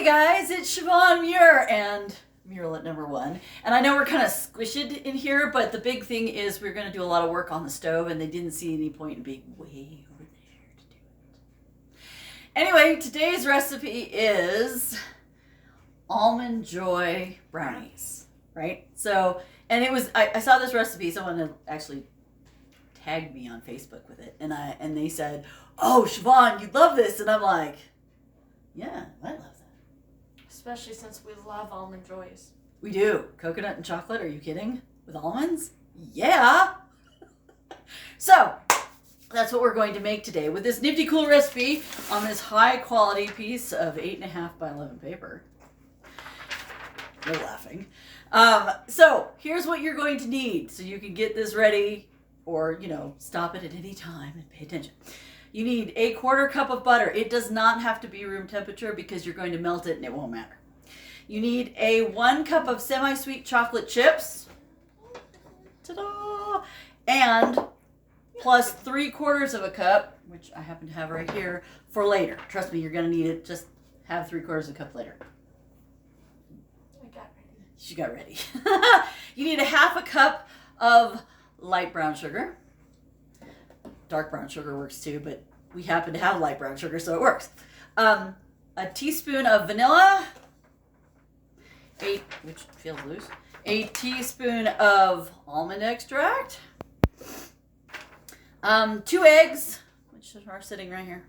guys, it's Siobhan Muir and Mural at number 1. And I know we're kind of squished in here, but the big thing is we're going to do a lot of work on the stove, and they didn't see any point in being way over there to do it. Anyway, today's recipe is Almond Joy brownies, right? So, and it was, I saw this recipe, someone had actually tagged me on Facebook with it, and they said, "Oh, Siobhan, you'd love this." And I'm like, yeah, I love that. Especially since we love Almond Joys. We do. Coconut and chocolate, are you kidding? With almonds? Yeah! So, that's what we're going to make today with this nifty cool recipe on this high quality piece of 8.5 by 11 paper. You're laughing. So, here's what you're going to need so you can get this ready, or, stop it at any time and pay attention. You need a 1/4 cup of butter. It does not have to be room temperature because you're going to melt it and it won't matter. You need a 1 cup of semi-sweet chocolate chips. Ta-da! And plus 3/4 of a cup, which I happen to have right here, for later. Trust me, you're going to need it. Just have 3/4 of a cup later. I got ready. She got ready. You need a 1/2 cup of light brown sugar. Dark brown sugar works too, but we happen to have light brown sugar, so it works. A teaspoon of vanilla, which feels loose, a teaspoon of almond extract, 2 eggs, which are sitting right here,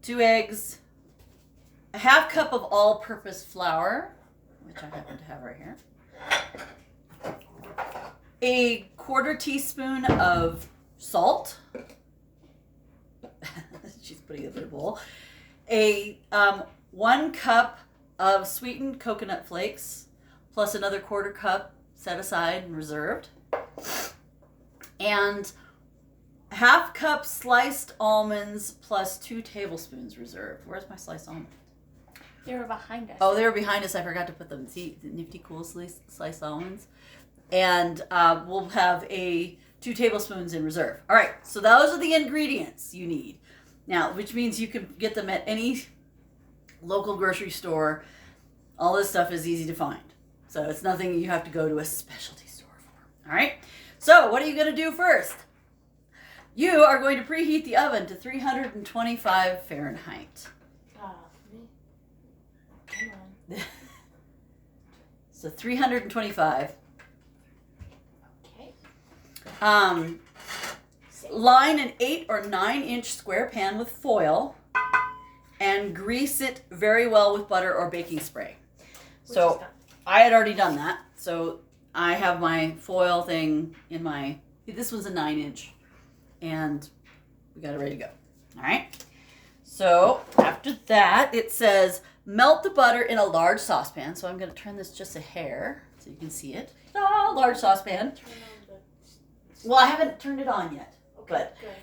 2 eggs, a 1/2 cup of all-purpose flour, which I happen to have right here, a 1/4 teaspoon of salt. She's putting it in a bowl. A 1 cup of sweetened coconut flakes, plus another 1/4 cup set aside and reserved, and a 1/2 cup sliced almonds plus 2 tablespoons reserved. Where's my sliced almond? They were behind us. Oh, they were behind us. I forgot to put them. See, the nifty cool sliced almonds. And we'll have 2 tablespoons in reserve. All right, so those are the ingredients you need. Now, which means you can get them at any local grocery store. All this stuff is easy to find. So it's nothing you have to go to a specialty store for. All right, so what are you going to do first? You are going to preheat the oven to 325 Fahrenheit. Me? Come on. So 325. Line an 8 or 9 inch square pan with foil and grease it very well with butter or baking spray. So I had already done that. So I have my foil thing in this one's a 9 inch, and we got it ready to go. All right. So after that, it says melt the butter in a large saucepan. So I'm going to turn this just a hair so you can see it. Large saucepan. Well, I haven't turned it on yet, but good.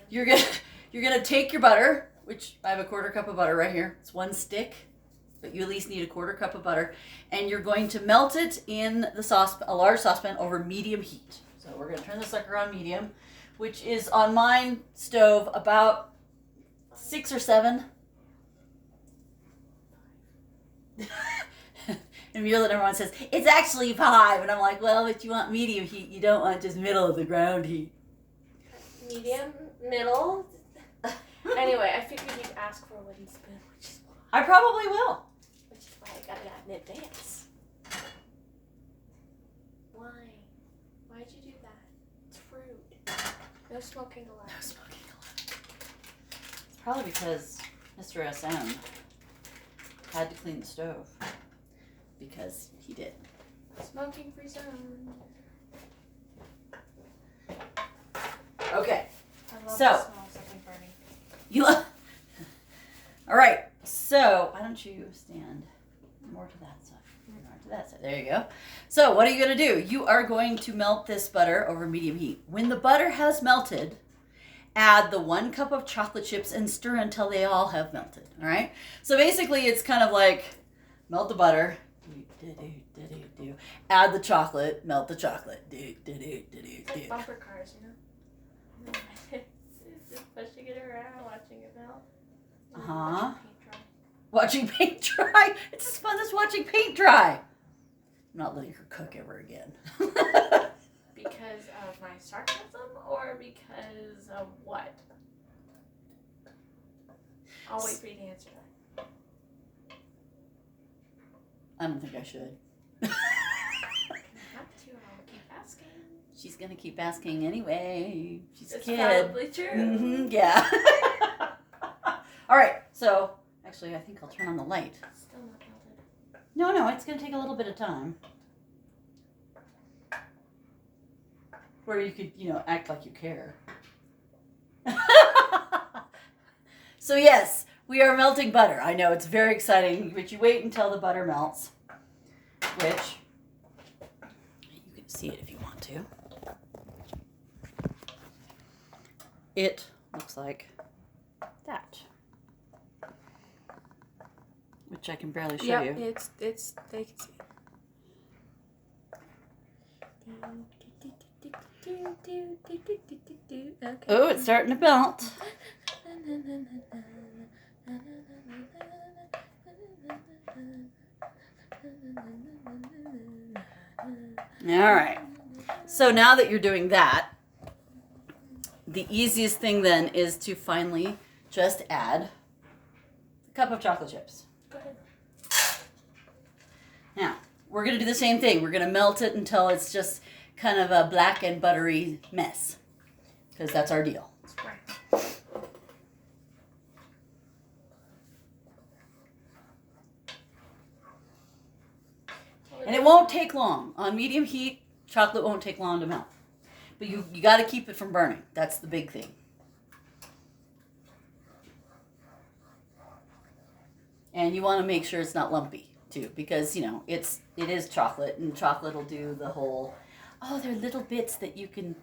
you're gonna take your butter, which I have a 1/4 cup of butter right here. It's 1 stick, but you at least need a 1/4 cup of butter, and you're going to melt it in a large saucepan over medium heat. So we're gonna turn the sucker on medium, which is on my stove about 6 or 7. And Mural at number 1 says, it's actually 5. And I'm like, well, if you want medium heat, you don't want just middle of the ground heat. Medium, middle. Anyway, I figured you'd ask for a wooden spoon, which is why. I probably will. Which is why I got it out in advance. Why? Why'd you do that? It's rude. No smoking allowed. No smoking allowed. It's probably because Mr. SM had to clean the stove. Because he did. Smoking free zone. Okay. I love So, the smell of something burning. You love. All right. So why don't you stand more to that side? More to that side. There you go. So what are you going to do? You are going to melt this butter over medium heat. When the butter has melted, add the 1 cup of chocolate chips and stir until they all have melted. All right. So basically, it's kind of like melt the butter. Add the chocolate, melt the chocolate. It's like bumper cars, you know? Just pushing it around, watching it melt. Uh-huh. watching paint dry. It's as fun as watching paint dry. I'm not letting her cook ever again. Because of my sarcasm or because of what? I'll wait for you to answer that. I don't think I should. I have to, I'll keep asking. She's going to keep asking anyway. She's a It's kid. probably true. Mm-hmm, yeah. All right. So, actually, I think I'll turn on the light. Still not melted. No, it's going to take a little bit of time. Where you could, act like you care. So, yes, we are melting butter. I know it's very exciting, but you wait until the butter melts, which you can see it if you want to. It looks like that, which I can barely show you. It's they can see it. Okay. Oh, it's starting to melt. All right. So now that you're doing that, the easiest thing then is to finally just add a cup of chocolate chips. Go ahead. Now, we're going to do the same thing. We're going to melt it until it's just kind of a black and buttery mess, because that's our deal. And it won't take long. On medium heat, chocolate won't take long to melt. But you got to keep it from burning. That's the big thing. And you want to make sure it's not lumpy too, because it is chocolate, and chocolate will do the whole. Oh, there are little bits that you can.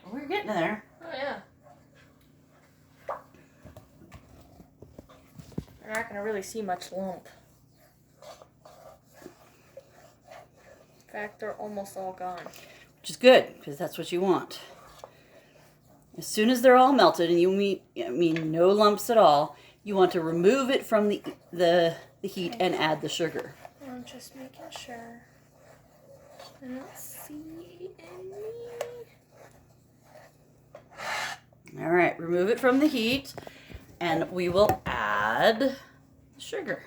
Oh, we're getting there. Oh yeah. You're not gonna really see much lump. In fact, they're almost all gone. Which is good, because that's what you want. As soon as they're all melted, and you mean no lumps at all, you want to remove it from the heat and add the sugar. I'm just making sure. I don't see any. All right, remove it from the heat, and we will add sugar.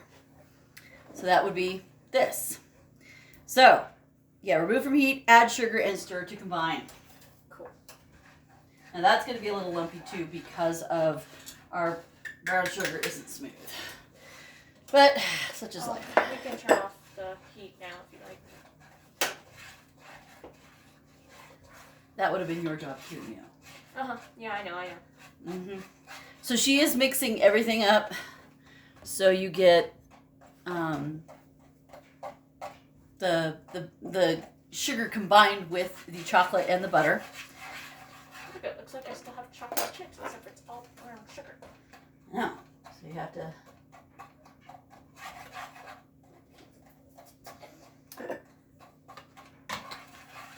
So that would be this. So, yeah, remove from heat, add sugar, and stir to combine. Cool. Now that's going to be a little lumpy too, because of our brown sugar isn't smooth. But such is life. We can turn off the heat now if you like. That would have been your job too, Yeah, I know. Mm-hmm. So she is mixing everything up, so you get the sugar combined with the chocolate and the butter. Look, it looks like I still have chocolate chips, except it's all brown sugar. No, so you have to.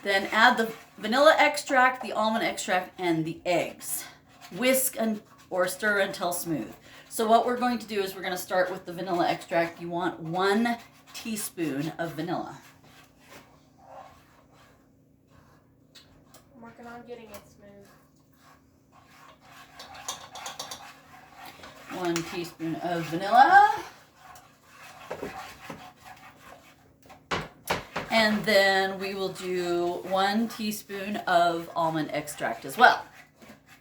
Then add the vanilla extract, the almond extract, and the eggs. Whisk or stir until smooth. So what we're going to do is we're going to start with the vanilla extract. You want 1 teaspoon of vanilla. I'm working on getting it smooth. 1 teaspoon of vanilla. And then we will do 1 teaspoon of almond extract as well.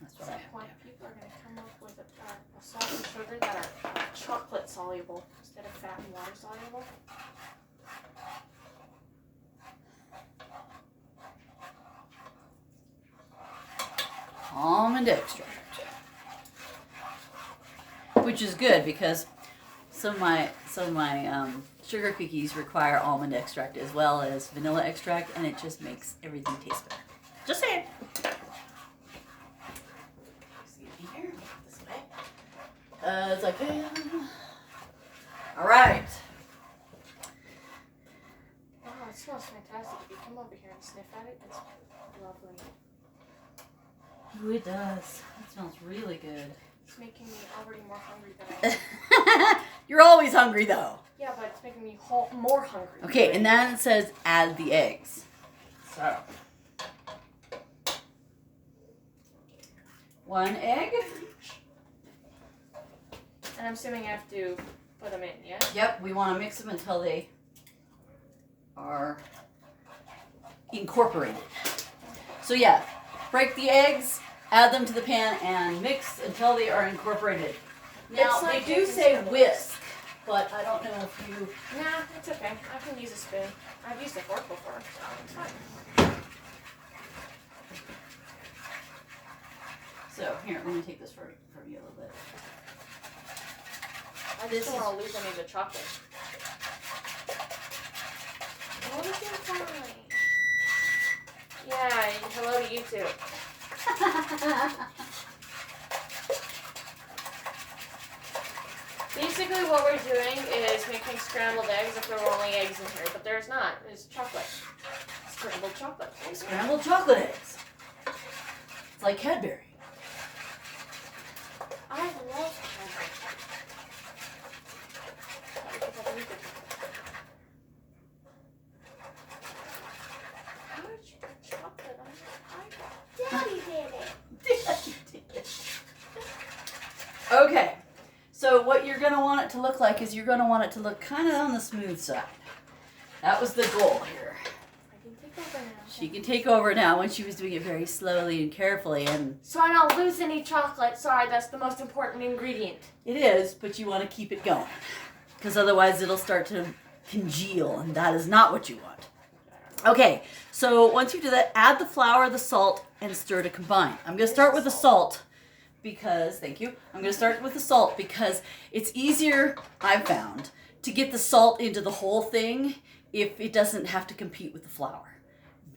That's what I At have. some point, people are going to come up with a salt and sugar that are chocolate soluble instead of fat and water soluble. Almond extract. Which is good because some of my sugar cookies require almond extract as well as vanilla extract, and it just makes everything taste better. Just saying. Excuse me here. This way. It's like, all right. Wow, it smells fantastic. If you come over here and sniff at it, it's lovely. Ooh, it does. It smells really good. It's It's making me already more hungry than I am. You're always hungry though. Yeah, but it's making me more hungry. Okay, and then it says add the eggs. So, 1 egg. And I'm assuming I have to put them in, yeah? Yep, we want to mix them until they are incorporated. So yeah, break the eggs, add them to the pan, and mix until they are incorporated. Now, It's like they do say whisk, but I don't know if you... Nah, it's okay. I can use a spoon. I've used a fork before, so it's fine. So, here, let me take this from you a little bit. I just don't want to lose any of the chocolate. Oh, it's fine. Yeah, hello to you too. Basically what we're doing is making scrambled eggs if there were only eggs in here, but there's not. There's chocolate. Scrambled chocolate. Scrambled chocolate eggs. It's like Cadbury. I love Cadbury. How did you put chocolate on your iPad? Daddy did it. Okay, so what you're going to want it to look like is you're going to want it to look kind of on the smooth side. That was the goal here. I can take over now. She can take over now when she was doing it very slowly and carefully, and So I don't lose any chocolate. Sorry, that's the most important ingredient. it is, but you want to keep it going because otherwise it'll start to congeal, and that is not what you want. Okay, so once you do that, add the flour, the salt, and stir to combine. I'm going to start with the salt because, thank you, I'm going to start with the salt because it's easier, I've found, to get the salt into the whole thing if it doesn't have to compete with the flour.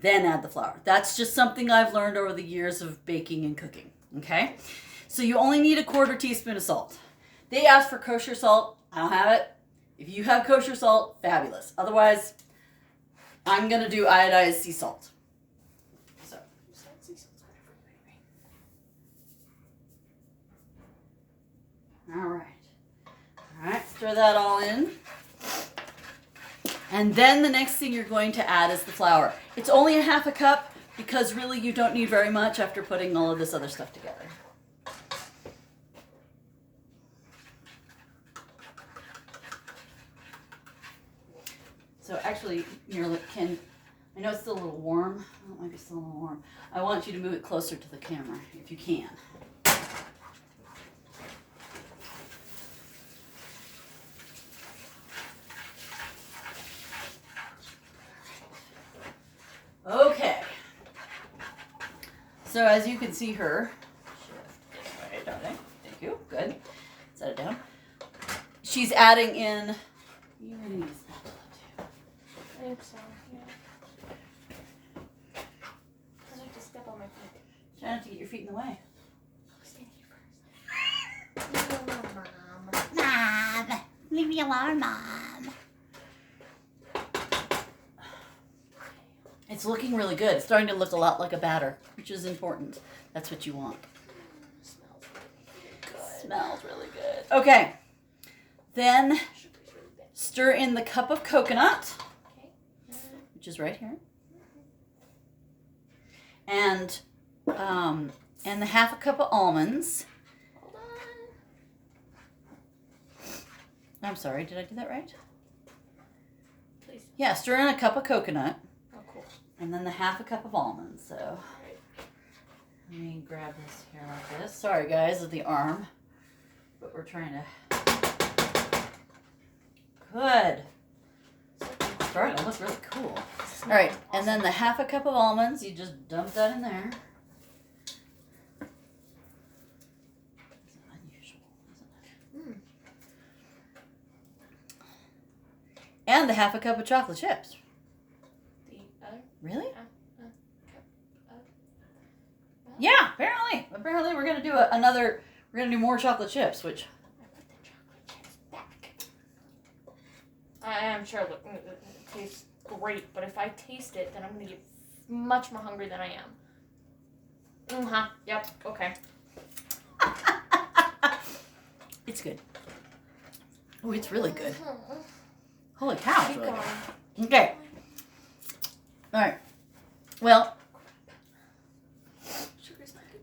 Then add the flour. That's just something I've learned over the years of baking and cooking, okay? So you only need 1/4 teaspoon of salt. They asked for kosher salt. I don't have it. If you have kosher salt, fabulous. Otherwise, I'm going to do iodized sea salt. So, all right, stir that all in. And then the next thing you're going to add is the flour. It's only 1/2 cup because really you don't need very much after putting all of this other stuff together. So actually, I know it's still a little warm. Oh, it might be still a little warm. I want you to move it closer to the camera if you can. Okay. So as you can see her, shift this way, darling. Thank you. Good. Set it down. She's adding in. You're gonna use that too. I think so, yeah. I like to step on my feet. Try not to get your feet in the way. Stand here first. No, Mom. Mom, leave me alone, Mom. It's looking really good. It's starting to look a lot like a batter, which is important. That's what you want. Smells really good. Smells really good. Okay. Then stir in the cup of coconut, which is right here, and the 1/2 cup of almonds. Hold on. I'm sorry, did I do that right? Please. Yeah, stir in a cup of coconut, Oh, cool. and then the 1/2 cup of almonds. So let me grab this here like this. Sorry, guys, with the arm, but we're trying to. Good. It's starting to look really cool. All right, and then the 1/2 cup of almonds, you just dump that in there. It's unusual, isn't it? And the 1/2 cup of chocolate chips. The other? Really? Cup of... Yeah, apparently we're gonna do we're gonna do more chocolate chips, which. I put the chocolate chips back. I am sure it tastes great, but if I taste it, then I'm going to get much more hungry than I am. Yep, okay. It's good. Oh, it's really good. Holy cow, it's Keep really going. good. Okay. All right. Well, Sugar's not good.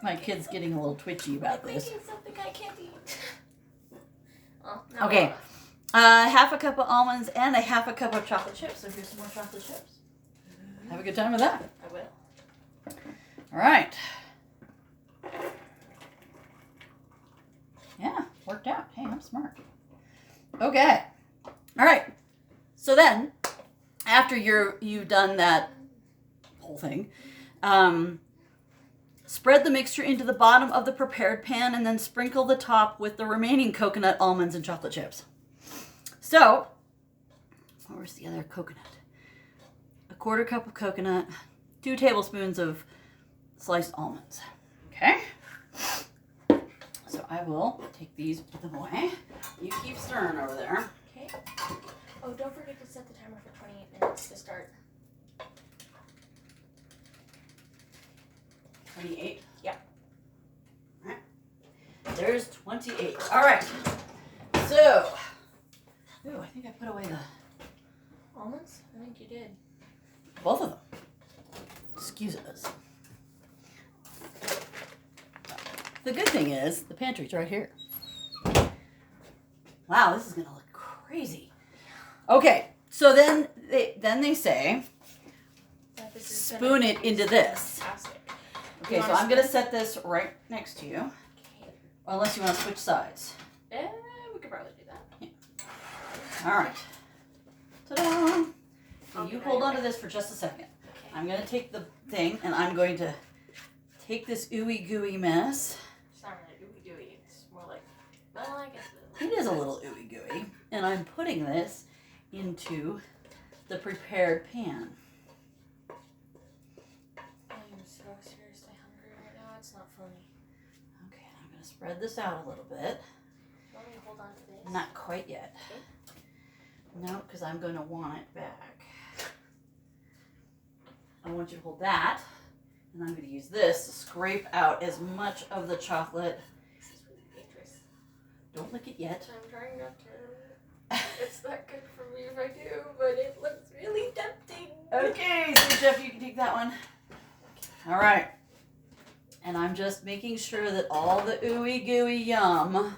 my kid's getting a little twitchy about I'm this. making something I can't eat. Oh, Okay. Half a cup of almonds and a half a cup of chocolate chips. So here's some more chocolate chips. Have a good time with that. I will. All right. Yeah, worked out. Hey, I'm smart. Okay. All right. So then, after you've done that whole thing, spread the mixture into the bottom of the prepared pan and then sprinkle the top with the remaining coconut, almonds, and chocolate chips. So, where's the other coconut? A quarter cup of coconut, 2 tablespoons of sliced almonds. Okay? So I will take these, put them away. You keep stirring over there. Okay. Oh, don't forget to set the timer for 28 minutes to start. 28? Yeah. All right. There's 28. All right. So, ooh, I think I put away Almonds? I think you did. both of them. Excuse us. The good thing is, the pantry's right here. Wow, this is gonna look crazy. Okay, so then they say, spoon it into this. Fantastic. Okay, so I'm gonna set this right next to you, Okay. unless you want to switch sides. We could probably do that. All right. Ta-da! I'll You be hold right on to back. this for just a second. Okay. I'm gonna take the thing and I'm going to take this ooey gooey mess. It's not really ooey gooey. It's more like, well, I guess It is a little ooey gooey, and I'm putting this into the prepared pan. I'm so seriously hungry right now. It's not funny. Okay, I'm gonna spread this out a little bit. Let me hold on to this. Not quite yet. No, because I'm gonna want it back. I want you to hold that, and I'm gonna use this to scrape out as much of the chocolate. This is really dangerous. Don't lick it yet. I'm trying not to. It's not good for me if I do, but it looks really tempting. Okay, so Jeff, you can take that one. All right. And I'm just making sure that all the ooey gooey yum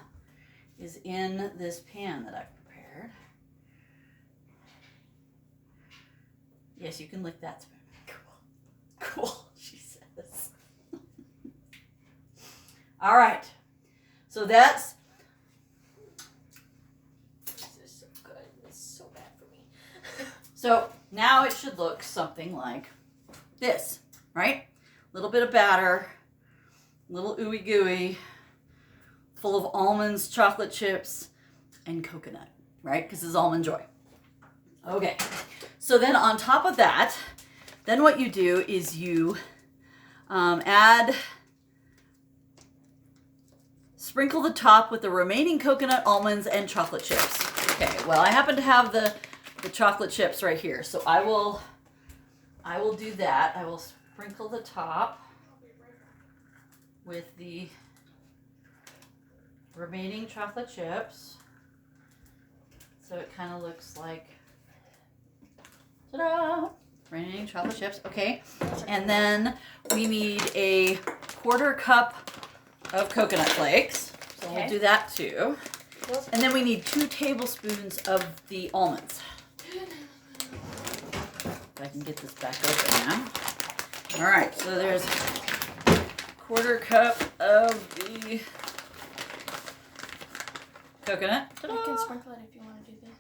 is in this pan that I've prepared. Yes, you can lick that spoon. Cool. Cool, she says. All right. So that's. This is so good. It's so bad for me. So now it should look something like this, right? A little bit of batter, little ooey gooey, full of almonds, chocolate chips, and coconut, right? Because it's Almond Joy. Okay, so then on top of that, then what you do is you sprinkle the top with the remaining coconut, almonds, and chocolate chips. Okay, well, I happen to have the chocolate chips right here, so I will do that. I will sprinkle the top with the remaining chocolate chips, so it kind of looks like, ta-da, remaining chocolate chips. Okay, and then we need a quarter cup of coconut flakes, so we'll do that too. And then we need 2 tablespoons of the almonds. If I can get this back open now. All right, so there's quarter cup of the coconut. Ta-da! You can sprinkle it if you want to do this.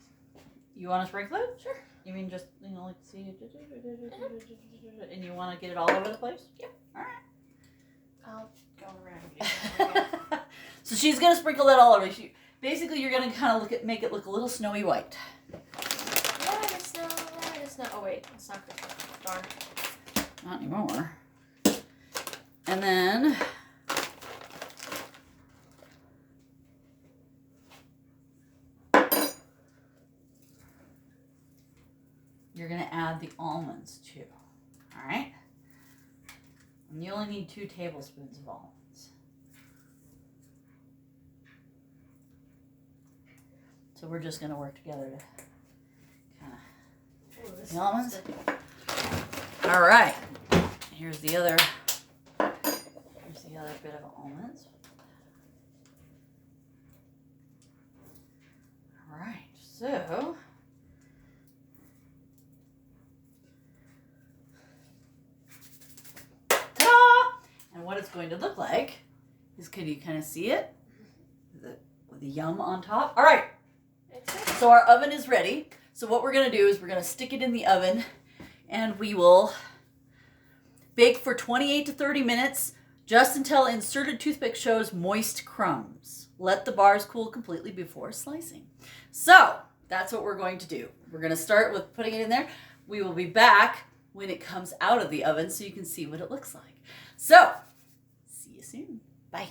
You want to sprinkle it? Sure. You mean just, like see, and you want to get it all over the place? Yep. All right. I'll go around. So she's gonna sprinkle that all over. Basically, you're gonna kind of make it look a little snowy white. Let it snow, let it snow. Oh wait, it's not good. Darn. Not anymore. And then you're gonna add the almonds too. All right. And you only need 2 tablespoons of almonds. So we're just going to work together to kind of Ooh, this the almonds. is good. All right. Here's the other bit of almonds. All right. So ta-da! And what it's going to look like is, can you kind of see it? With the yum on top. All right. So our oven is ready. So what we're going to do is we're going to stick it in the oven and we will bake for 28 to 30 minutes, just until inserted toothpick shows moist crumbs. Let the bars cool completely before slicing. So that's what we're going to do. We're going to start with putting it in there. We will be back when it comes out of the oven so you can see what it looks like. So, see you soon. Bye.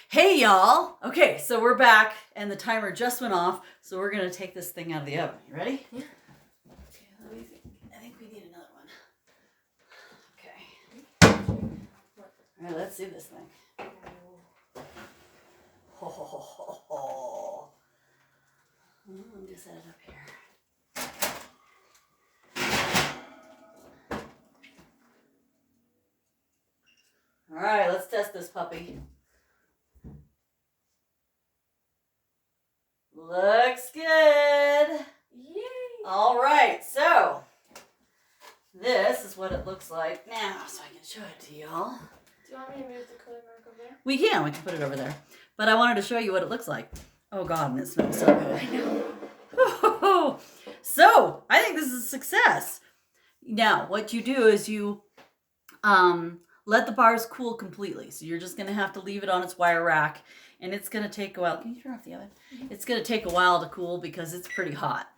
Hey y'all. Okay, so we're back and the timer just went off. So we're going to take this thing out of the oven. You ready? Yeah. Okay, let me think. I think we need another one. Okay. All right, let's see this thing. Ho, ho, ho, ho, ho. Let me just set it up here. All right, let's test this puppy. Looks good. Yay! All right, so this is what it looks like now, so I can show it to y'all. Do you want me to move the code mark over there? We can put it over there. But I wanted to show you what it looks like. Oh God, and it smells so good. I know. So, I think this is a success. Now, what you do is you let the bars cool completely. So you're just going to have to leave it on its wire rack. And it's going to take a while. Can you turn off the oven? It's going to take a while to cool because it's pretty hot.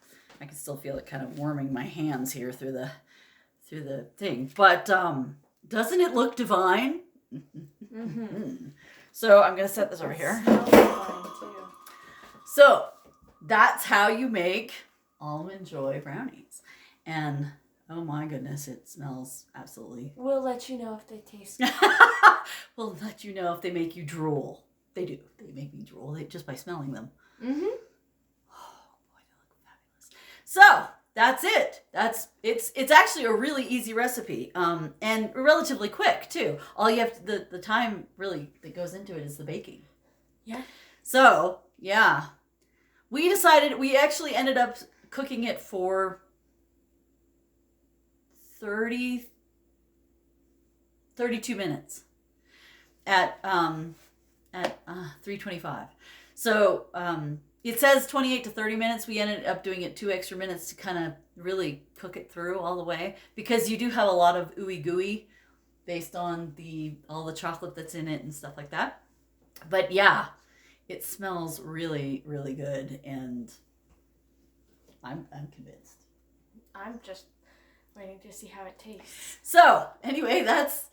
I can still feel it kind of warming my hands here through the thing. But doesn't it look divine? Mm-hmm. So I'm going to set this over here. Smells fine too. So that's how you make Almond Joy brownies. And oh my goodness, it smells absolutely. We'll let you know if they taste good. We'll let you know if they make you drool. They do. They make me drool just by smelling them. Mm-hmm. Oh boy, they look fabulous. So that's it. It's actually a really easy recipe, and relatively quick too. All you have to, the time really that goes into it is the baking. Yeah. So yeah, we actually ended up cooking it for 32 minutes at 325. So it says 28 to 30 minutes. We ended up doing it 2 extra minutes to kind of really cook it through all the way, because you do have a lot of ooey gooey based on all the chocolate that's in it and stuff like that. But yeah, it smells really, really good, and I'm convinced. I'm just waiting to see how it tastes. So anyway, that's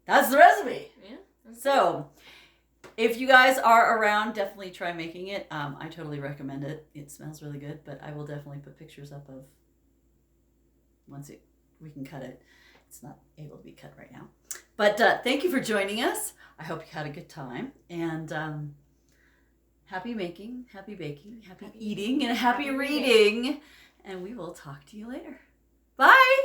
the recipe. Yeah. Okay. So if you guys are around, definitely try making it. I totally recommend it. It smells really good, but I will definitely put pictures up of once we can cut it. It's not able to be cut right now. But thank you for joining us. I hope you had a good time. And happy making, happy baking, happy eating, and happy reading. And we will talk to you later. Bye.